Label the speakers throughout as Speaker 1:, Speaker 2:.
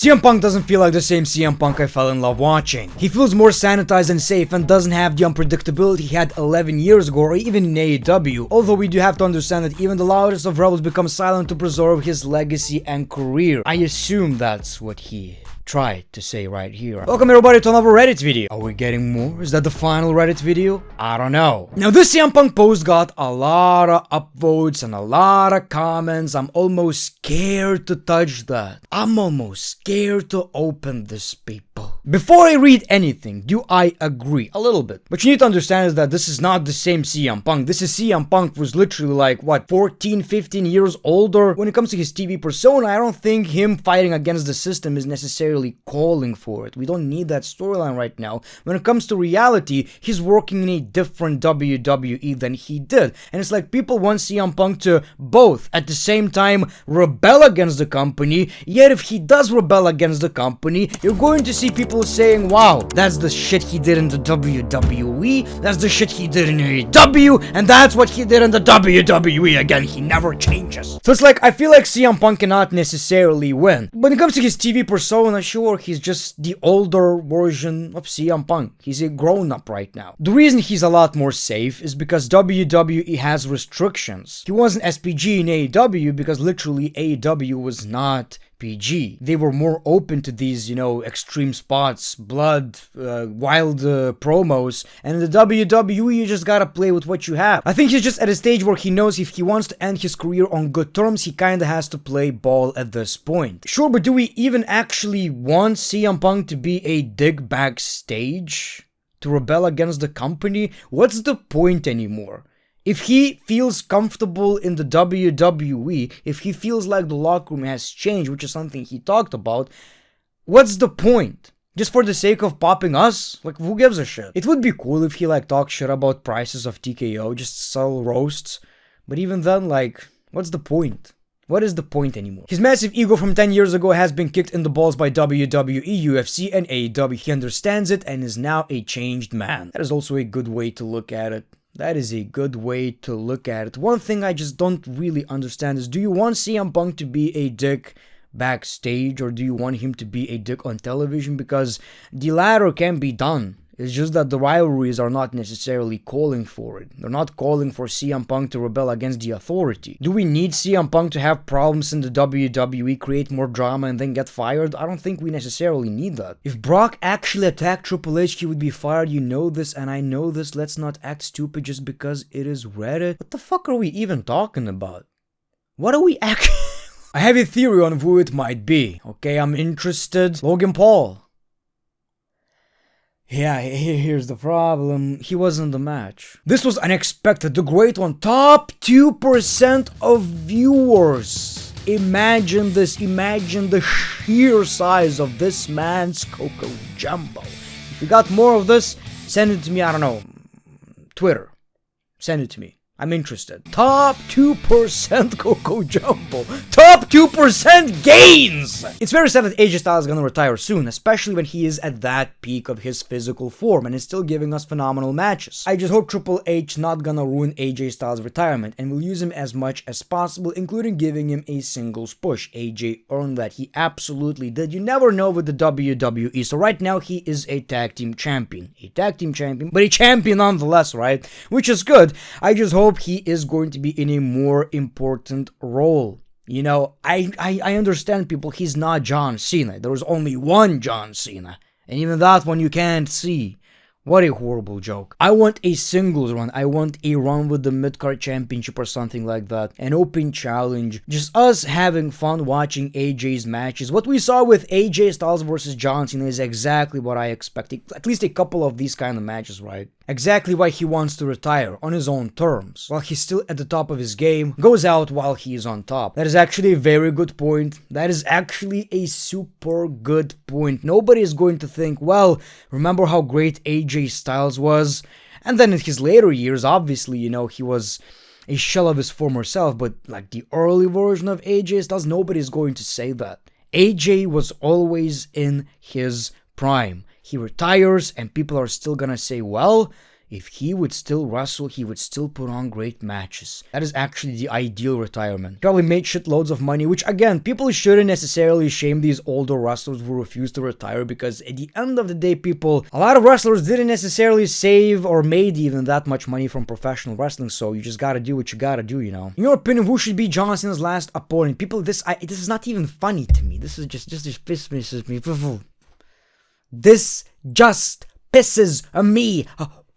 Speaker 1: CM Punk doesn't feel like the same CM Punk I fell in love watching. He feels more sanitized and safe and doesn't have the unpredictability he had 11 years ago or even in AEW, although we do have to understand that even the loudest of rebels become silent to preserve his legacy and career. I assume that's what he tried to say right here. Welcome everybody to another Reddit video. Are we getting more? Is that the final Reddit video? I don't know. Now this CM Punk post got a lot of upvotes and a lot of comments. I'm almost scared to touch that. I'm almost scared to open this, people. Before I read anything, do I agree? A little bit. But you need to understand is that this is not the same CM Punk. This is CM Punk who's literally like, what, 14, 15 years older? When it comes to his TV persona, I don't think him fighting against the system is necessarily calling for it. We don't need that storyline right now. When it comes to reality, he's working in a different WWE than he did. And it's like people want CM Punk to both at the same time rebel against the company, yet if he does rebel against the company, you're going to see people saying, wow, that's the shit he did in the WWE, that's the shit he did in AEW, and that's what he did in the WWE. Again, he never changes. So it's like, I feel like CM Punk cannot necessarily win. When it comes to his TV persona, sure, he's just the older version of CM Punk. He's a grown-up right now. The reason he's a lot more safe is because WWE has restrictions. He wasn't SPG in AEW because literally AEW was not PG. They were more open to these, extreme spots, blood, wild promos, and in the WWE, you just gotta play with what you have. I think he's just at a stage where he knows if he wants to end his career on good terms, he kinda has to play ball at this point. Sure, but do we even actually want CM Punk to be a dick backstage? To rebel against the company? What's the point anymore? If he feels comfortable in the WWE, if he feels like the locker room has changed, which is something he talked about, what's the point? Just for the sake of popping us? Like, who gives a shit? It would be cool if he, talked shit about prices of TKO, just sell roasts. But even then, what's the point? What is the point anymore? His massive ego from 10 years ago has been kicked in the balls by WWE, UFC, and AEW. He understands it and is now a changed man. That is also a good way to look at it. That is a good way to look at it. One thing I just don't really understand is, do you want CM Punk to be a dick backstage or do you want him to be a dick on television? Because the latter can be done. It's just that the rivalries are not necessarily calling for it. They're not calling for CM Punk to rebel against the authority. Do we need CM Punk to have problems in the WWE, create more drama, and then get fired? I don't think we necessarily need that. If Brock actually attacked Triple H, he would be fired. You know this, and I know this. Let's not act stupid just because it is Reddit. What the fuck are we even talking about? What are we actually... I have a theory on who it might be. Okay, I'm interested. Logan Paul. Yeah, here's the problem. He wasn't in the match. This was unexpected. The Great One, top 2% of viewers. Imagine this. Imagine the sheer size of this man's Coco Jumbo. If you got more of this, send it to me, I don't know, Twitter. Send it to me. I'm interested. Top 2% Coco Jumbo. Top 2% gains! It's very sad that AJ Styles is gonna retire soon, especially when he is at that peak of his physical form and is still giving us phenomenal matches. I just hope Triple H not gonna ruin AJ Styles' retirement and will use him as much as possible, including giving him a singles push. AJ earned that. He absolutely did. You never know with the WWE. So right now he is a tag team champion. A tag team champion, but a champion nonetheless, right? Which is good. I just hope he is going to be in a more important role. I understand people, he's not John Cena. There was only one John Cena, and even that one you can't see. What a horrible joke. I want a singles run. I want a run with the mid-card championship or something like that. An open challenge. Just us having fun watching AJ's matches. What we saw with AJ Styles versus John Cena is exactly what I expected. At least a couple of these kind of matches, right? Exactly why he wants to retire, on his own terms. While he's still at the top of his game, goes out while he is on top. That is actually a very good point. That is actually a super good point. Nobody is going to think, well, remember how great AJ Styles was? And then in his later years, obviously, he was a shell of his former self, but the early version of AJ Styles, nobody is going to say that. AJ was always in his prime. He retires and people are still gonna say, well, If he would still wrestle, he would still put on great matches. That is actually the ideal retirement. Probably made shitloads of money, which again, people shouldn't necessarily shame these older wrestlers who refuse to retire, because at the end of the day, a lot of wrestlers didn't necessarily save or made even that much money from professional wrestling, so you just gotta do what you gotta do, you know. In your opinion, who should be John Cena's last opponent? People, this is not even funny to me. This is just pisses me. This just pisses me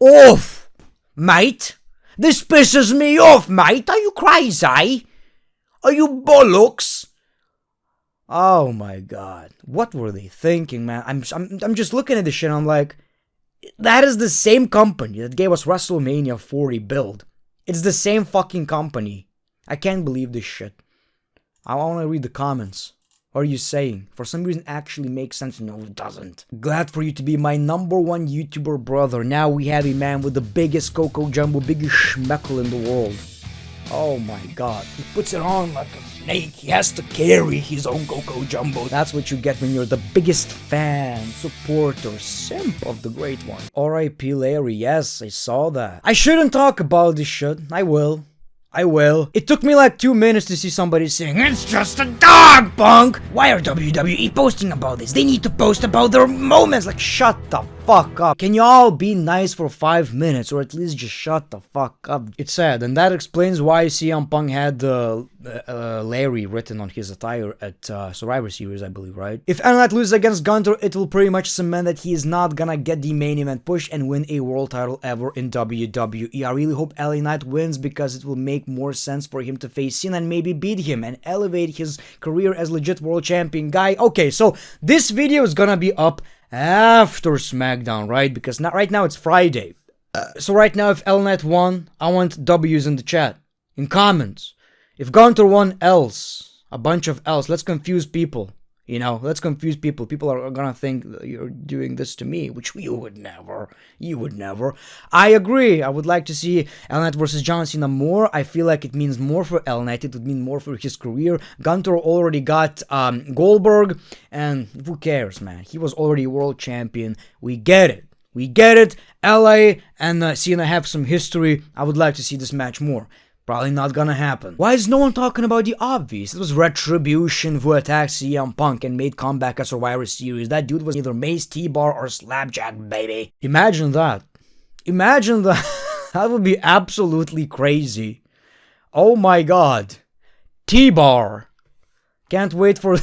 Speaker 1: off, mate. This pisses me off, mate. Are you crazy? Are you bollocks? Oh my god. What were they thinking, man? I'm just looking at this shit and I'm like, that is the same company that gave us WrestleMania 40 build. It's the same fucking company. I can't believe this shit. I want to read the comments. What are you saying? For some reason, it actually makes sense. No, it doesn't. Glad for you to be my #1 YouTuber brother. Now we have a man with the biggest Coco Jumbo, biggest schmeckle in the world. Oh my god. He puts it on like a snake. He has to carry his own Coco Jumbo. That's what you get when you're the biggest fan, supporter, simp of the Great One. R.I.P. Larry. Yes, I saw that. I shouldn't talk about this shit. I will. It took me like 2 minutes to see somebody saying, "It's just a dog, Punk!" Why are WWE posting about this? They need to post about their moments. Like, shut the fuck up. Can you all be nice for 5 minutes, or at least just shut the fuck up? It's sad, and that explains why CM Punk had Larry written on his attire at Survivor Series, I believe, right? If LA Knight loses against Gunter, it will pretty much cement that he is not gonna get the main event push and win a world title ever in WWE. I really hope LA Knight wins, because it will make more sense for him to face Cena and maybe beat him and elevate his career as legit world champion guy. Okay, so this video is gonna be up after SmackDown, right? Because right now it's Friday. So right now, if LA Knight won, I want W's in the chat, in comments. If Gunter won, L's, a bunch of L's. Let's confuse people. You know, let's confuse people. People are gonna think that you're doing this to me, which you would never. You would never. I agree. I would like to see LA Knight versus John Cena more. I feel like it means more for LA Knight. It would mean more for his career. Gunter already got Goldberg, and who cares, man? He was already world champion. We get it. We get it. LA and Cena have some history. I would like to see this match more. Probably not gonna happen. Why is no one talking about the obvious? It was Retribution who attacked CM Punk and made comeback at Survivor Series. That dude was either Mace, T-Bar, or Slapjack, baby. Imagine that. Imagine that. That would be absolutely crazy. Oh my god. T-Bar. Can't wait for...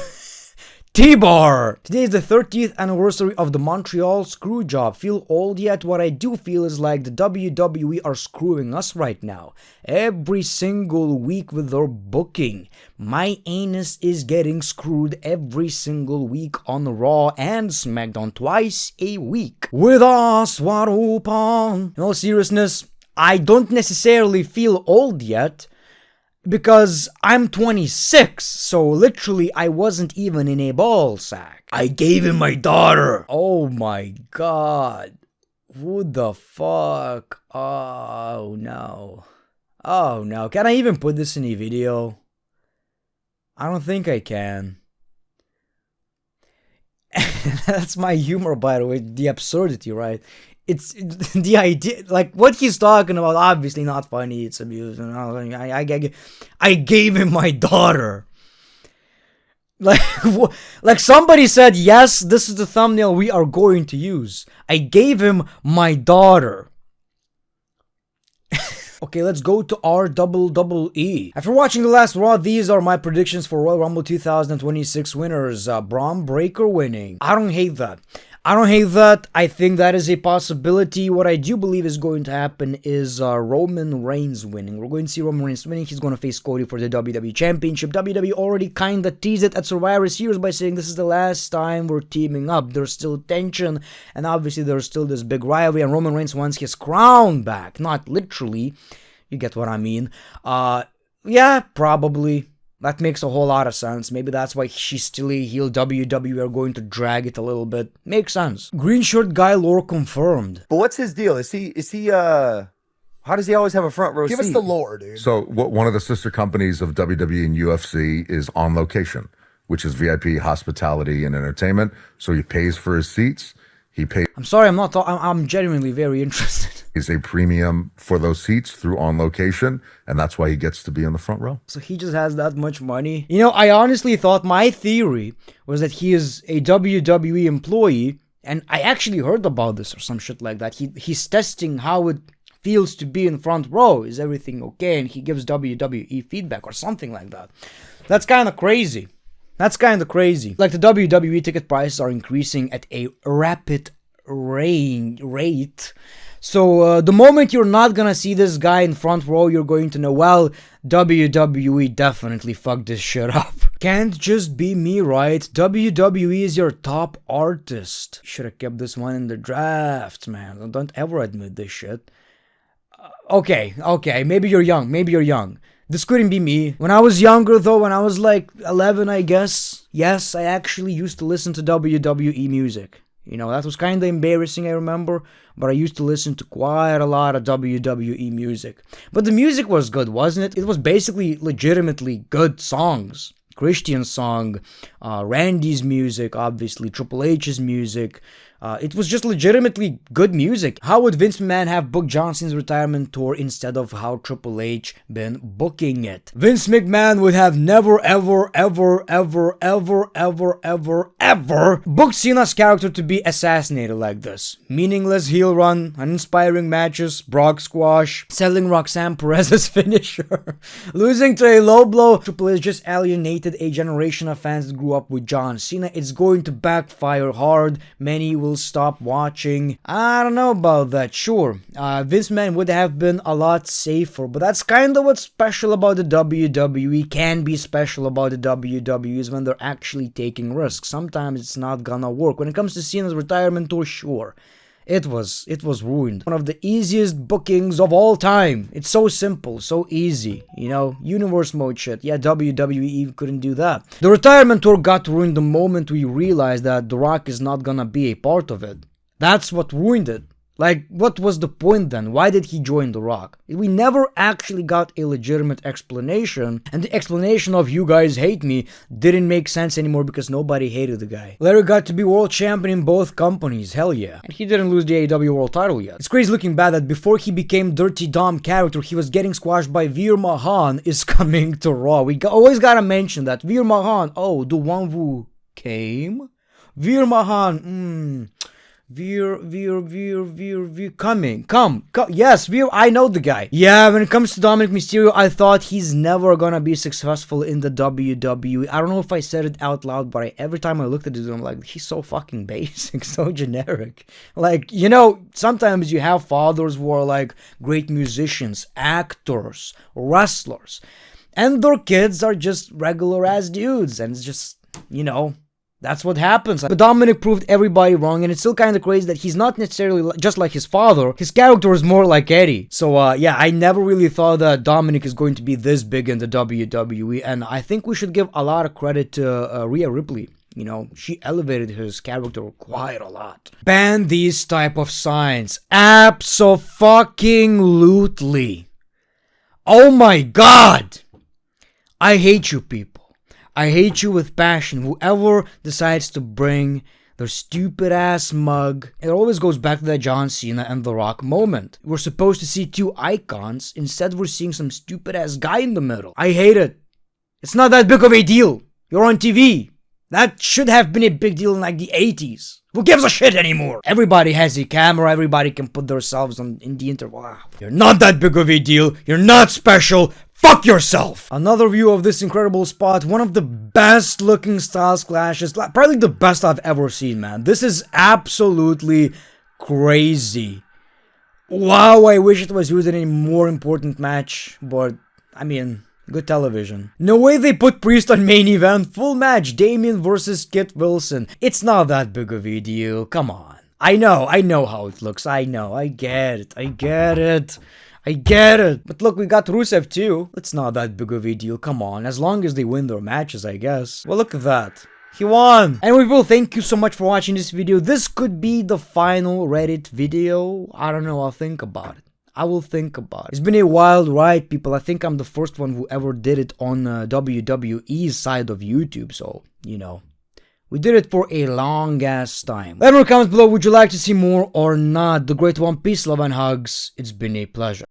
Speaker 1: T-Bar! Today is the 30th anniversary of the Montreal Screwjob. Feel old yet? What I do feel is like the WWE are screwing us right now. Every single week with their booking. My anus is getting screwed every single week on Raw and SmackDown, twice a week. With us wide open. In all seriousness, I don't necessarily feel old yet, because I'm 26, so literally I wasn't even in a ball sack. I gave him my daughter. Oh my god. Who the fuck? Oh no. Oh no. Can I even put this in a video? I don't think I can. That's my humor, by the way. The absurdity, right? It's the idea, like what he's talking about, obviously not funny, it's abuse. I gave him my daughter. Like somebody said, yes, this is the thumbnail we are going to use. I gave him my daughter. Okay, let's go to REE. After watching the last Raw, these are my predictions for Royal Rumble 2026 winners. Braun Breaker winning. I don't hate that. I think that is a possibility. What I do believe is going to happen is Roman Reigns winning. We're going to see Roman Reigns winning. He's going to face Cody for the WWE Championship. WWE already kind of teased it at Survivor Series by saying this is the last time we're teaming up. There's still tension, and obviously there's still this big rivalry, and Roman Reigns wants his crown back. Not literally. You get what I mean. Yeah, probably. That makes a whole lot of sense. Maybe that's why she's still a heel. WWE are going to drag it a little bit. Makes sense. Green shirt guy lore confirmed.
Speaker 2: But what's his deal? Is he how does he always have a front row seat?
Speaker 3: Give us the lore, dude.
Speaker 4: So one of the sister companies of WWE and UFC is On Location, which is VIP hospitality and entertainment. So he pays for his seats. He pays.
Speaker 1: I'm sorry, I'm genuinely very interested.
Speaker 4: He's a premium for those seats through On Location, and that's why he gets to be in the front row.
Speaker 1: So he just has that much money. You know, I honestly thought my theory was that he is a WWE employee, and I actually heard about this or some shit like that. He's testing how it feels to be in front row. Is everything okay? And he gives WWE feedback or something like that. That's kind of crazy. That's kind of crazy. Like, the WWE ticket prices are increasing at a rapid rate. So the moment you're not gonna see this guy in front row, you're going to know, well, WWE definitely fucked this shit up. Can't just be me, right? WWE is your top artist. Should have kept this one in the draft, man. Don't ever admit this shit. Okay, maybe you're young. This couldn't be me. When I was younger, though, when I was like 11, I guess, yes, I actually used to listen to WWE music. You know, that was kind of embarrassing, I remember, but I used to listen to quite a lot of WWE music. But the music was good, wasn't it? It was basically legitimately good songs. Christian's song, Randy's music, obviously, Triple H's music. It was just legitimately good music. How would Vince McMahon have booked John Cena's retirement tour instead of how Triple H been booking it? Vince McMahon would have never, ever booked Cena's character to be assassinated like this. Meaningless heel run, uninspiring matches, Brock squash, selling Roxanne Perez's finisher, losing to a low blow. Triple H just alienated a generation of fans that grew up with John Cena. It's going to backfire hard. Many will stop watching. I don't know about that. Sure, Vince McMahon would have been a lot safer, but that's kind of what's special about the WWE. Can be special about the WWE is when they're actually taking risks. Sometimes it's not gonna work. When it comes to Cena's retirement tour, sure, it was ruined. One of the easiest bookings of all time. It's so simple, so easy, you know, universe mode shit. Yeah, WWE couldn't do that. The retirement tour got ruined the moment we realized that The Rock is not gonna be a part of it. That's what ruined it. Like, what was the point then? Why did he join The Rock? We never actually got a legitimate explanation, and the explanation of "you guys hate me" didn't make sense anymore because nobody hated the guy. Larry got to be world champion in both companies, hell yeah. And he didn't lose the AEW world title yet. It's crazy looking back that before he became Dirty Dom character, he was getting squashed by Veer Mahan is coming to Raw. We always gotta mention that. Veer Mahan, oh, the one who came? Veer Mahan, Veer, come. Yes, Veer, I know the guy. Yeah, when it comes to Dominic Mysterio, I thought he's never gonna be successful in the WWE. I don't know if I said it out loud, but every time I looked at it, I'm like, he's so fucking basic, so generic. Like, you know, sometimes you have fathers who are like great musicians, actors, wrestlers, and their kids are just regular ass dudes, and it's just, you know, that's what happens. But Dominic proved everybody wrong, and it's still kind of crazy that he's not necessarily just like his father. His character is more like Eddie. So, yeah, I never really thought that Dominic is going to be this big in the WWE, and I think we should give a lot of credit to Rhea Ripley. You know, she elevated his character quite a lot. Ban these type of signs. Abso-fucking-lutely. Oh my god! I hate you people. I hate you with passion. Whoever decides to bring their stupid ass mug, it always goes back to that John Cena and The Rock moment. We're supposed to see two icons, instead we're seeing some stupid ass guy in the middle. I hate it. It's not that big of a deal. You're on TV. That should have been a big deal in like the 80s. Who gives a shit anymore? Everybody has a camera, everybody can put themselves in the interval. Wow. You're not that big of a deal. You're not special. Fuck yourself! Another view of this incredible spot, one of the best looking Styles clashes, probably the best I've ever seen, man. This is absolutely crazy. Wow, I wish it was used in a more important match, but, I mean, good television. No way they put Priest on main event, full match, Damien versus Kit Wilson. It's not that big of a deal, come on. I know how it looks, I get it. But look, we got Rusev too. It's not that big of a deal, come on. As long as they win their matches, I guess. Well, look at that. He won! Anyway, people, thank you so much for watching this video. This could be the final Reddit video. I don't know, I'll think about it. I will think about it. It's been a wild ride, people. I think I'm the first one who ever did it on WWE's side of YouTube, so, you know, We did it for a long ass time. Let me know in the comments below, would you like to see more or not? The Great One, peace, love, and hugs. It's been a pleasure.